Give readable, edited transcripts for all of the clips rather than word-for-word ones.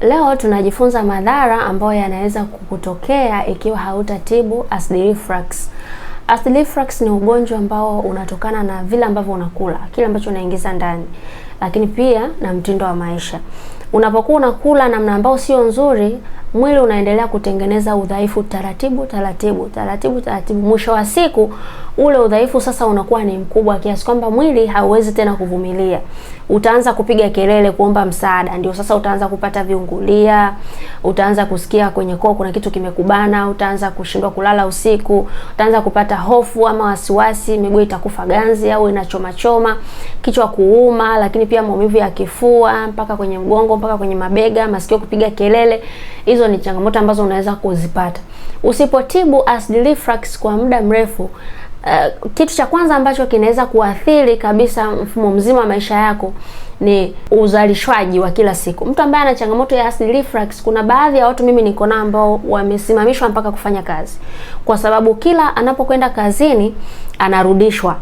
Leo tunajifunza madhara ambayo yanaweza kukutokea ikiwa hautatibu acid reflux. Acid reflux ni ugonjwa ambao unatokana na vile ambavyo unakula, kile ambacho unaingiza ndani, lakini pia na mtindo wa maisha. Unapokuwa unakula namna ambayo sio nzuri, mwili unaendelea kutengeneza udhaifu taratibu. Mwisho wa siku ule udhaifu sasa unakuwa ni mkubwa kiasi kwamba mwili hauwezi tena kuvumilia. Utaanza kupiga kelele kuomba msaada, ndio sasa utaanza kupata viungulia, utaanza kusikia kwenye koo kuna kitu kimekubana, utaanza kushindwa kulala usiku, utaanza kupata hofu ama wasiwasi, miguu itakufa ganzi au inachoma, kichwa kuuma, lakini pia maumivu ya kifua mpaka kwenye mgongo, mpaka kwenye mabega, masikio kupiga kelele. Hizo ni changamoto ambazo unaweza kuzipata usipotibu acid reflux kwa muda mrefu. Kitu cha kwanza ambacho kinaweza kuathiri kabisa mfumo mzima wa maisha yako ni uzalishwaji wa kila siku. Mtu ambaye ana changamoto ya acid reflux, kuna baadhi ya watu mimi niko nao ambao wamesimamishwa mpaka kufanya kazi, kwa sababu kila anapokwenda kazini anarudishwa,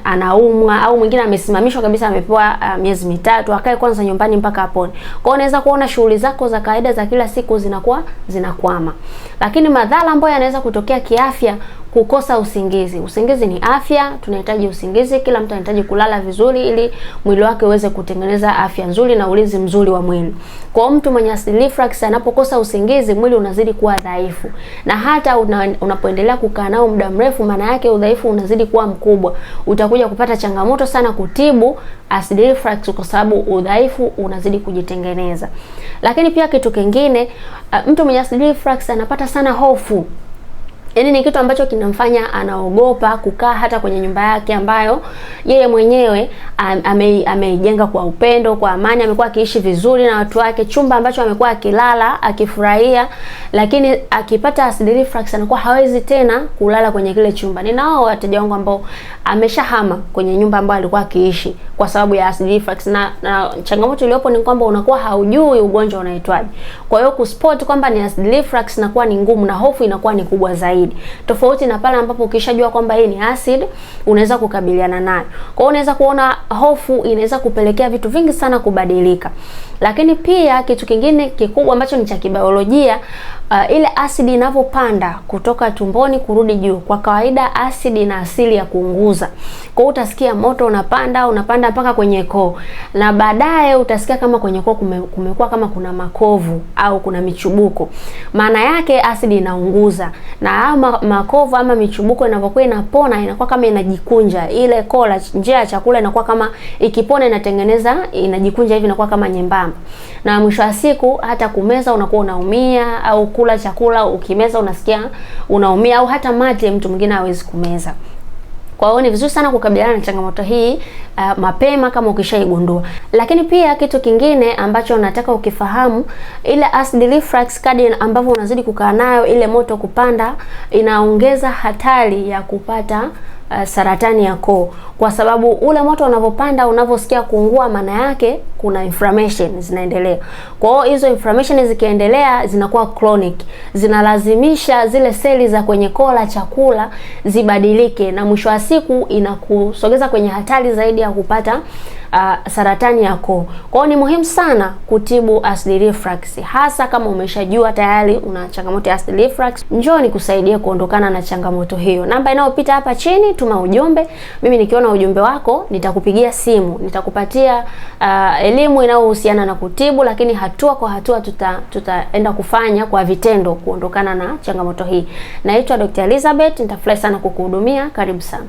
anaumwa, au mwingine amesimamishwa kabisa, amepewa miezi mitatu akae kwanza nyumbani mpaka apone. Kwa hiyo unaweza kuona shughuli zako za kawaida za kila siku zinakwama. Lakini madhara ambayo yanaweza kutokea kiafya, kukosa usingizi. Usingizi ni afya, tunahitaji usingizi, kila mtu anahitaji kulala vizuri ili mwili wake uweze kutengeneza afya nzuri na ulinzi mzuri wa mwili. Kwa mtu mwenye acid reflux anapokosa usingizi, mwili unazidi kuwa dhaifu. Na hata unapoendelea kukaa nao muda mrefu, maana yake udhaifu unazidi kuwa mkubwa. Utakuja kupata changamoto sana kutibu acid reflux kwa sababu udhaifu unazidi kujitengeneza. Lakini pia kitu kingine, mtu mwenye acid reflux anapata sana hofu. Yaani ni kitu ambacho kinamfanya anaogopa kukaa hata kwenye nyumba yake ambayo yeye mwenyewe ameijenga kwa upendo, kwa amani, amekuwa akiishi vizuri na watu wake, chumba ambacho amekuwa akilala, akifurahia, lakini akipata acid reflux anakuwa hawezi tena kulala kwenye kile chumba. Ninao wateja wangu ambao ameshahama kwenye nyumba ambayo alikuwa akiishi kwa sababu ya acid reflux, na changamoto iliyopo ni kwamba unakuwa haujui ugonjwa unaitwaje. Kwa hiyo kuspot kwamba ni acid reflux inakuwa ni ngumu na hofu inakuwa ni kubwa zaidi. Tofauti na pale ambapo ukishajua kwamba hii ni acid, unaweza kukabiliana nayo. Kwa hiyo unaweza kuona hofu inaweza kupelekea vitu vingi sana kubadilika. Lakini pia kitu kingine kikubwa ambacho ni cha kibiolojia, ile acid inavyopanda kutoka tumboni kurudi juu, kwa kawaida acid ina asili ya kuunguza. Kwa hiyo utasikia moto unapanda mpaka kwenye koo, na baadaye utasikia kama kwenye koo kumekuwa kama kuna makovu au kuna michubuko. Maana yake acid inaunguza, na makovu ama michubuko inapokuwa inapona inakuwa kama inajikunja, ile koo la njia ya chakula inakuwa kama ikipona inajikunja hivi, inakuwa kama nyembamba, na mwisho wa siku hata kumeza unakuwa unaumia, au kula chakula ukimeza unasikia unaumia, au hata mate mtu mwingine hawezi kumeza. Kwa hiyo ni vizuri sana kukabiliana na changamoto hii mapema kama ukishaigundua. Lakini pia kitu kingine ambacho nataka ukifahamu, ile acid reflux kadri ambavyo unazidi kukaa nayo, ile moto kupanda, inaongeza hatari ya kupata saratani ya koo, kwa sababu ule moto unavyopanda, unavyosikia kuungua, maana yake kuna inflammation zinaendelea. Kwa hiyo hizo inflammation zikiendelea zinakuwa chronic, zinalazimisha zile seli za kwenye koo la chakula zibadilike, na mwisho wa siku inakusogeza kwenye hatari zaidi ya kupata saratani ya koo. Kwa hiyo ni muhimu sana kutibu acid reflux, hasa kama umeshajua tayari una changamoto ya acid reflux. Njoo nikusaidie kuondokana na changamoto hiyo. Namba inayopita hapa chini, tuma ujumbe. Mimi nikiona ujumbe wako nitakupigia simu, nitakupatia elimu inayohusiana na kutibu, lakini hatua kwa hatua tutaenda kufanya kwa vitendo kuondokana na changamoto hii. Naitwa Dr. Elizabeth, nitafurahi sana kukuhudumia. Karibu sana.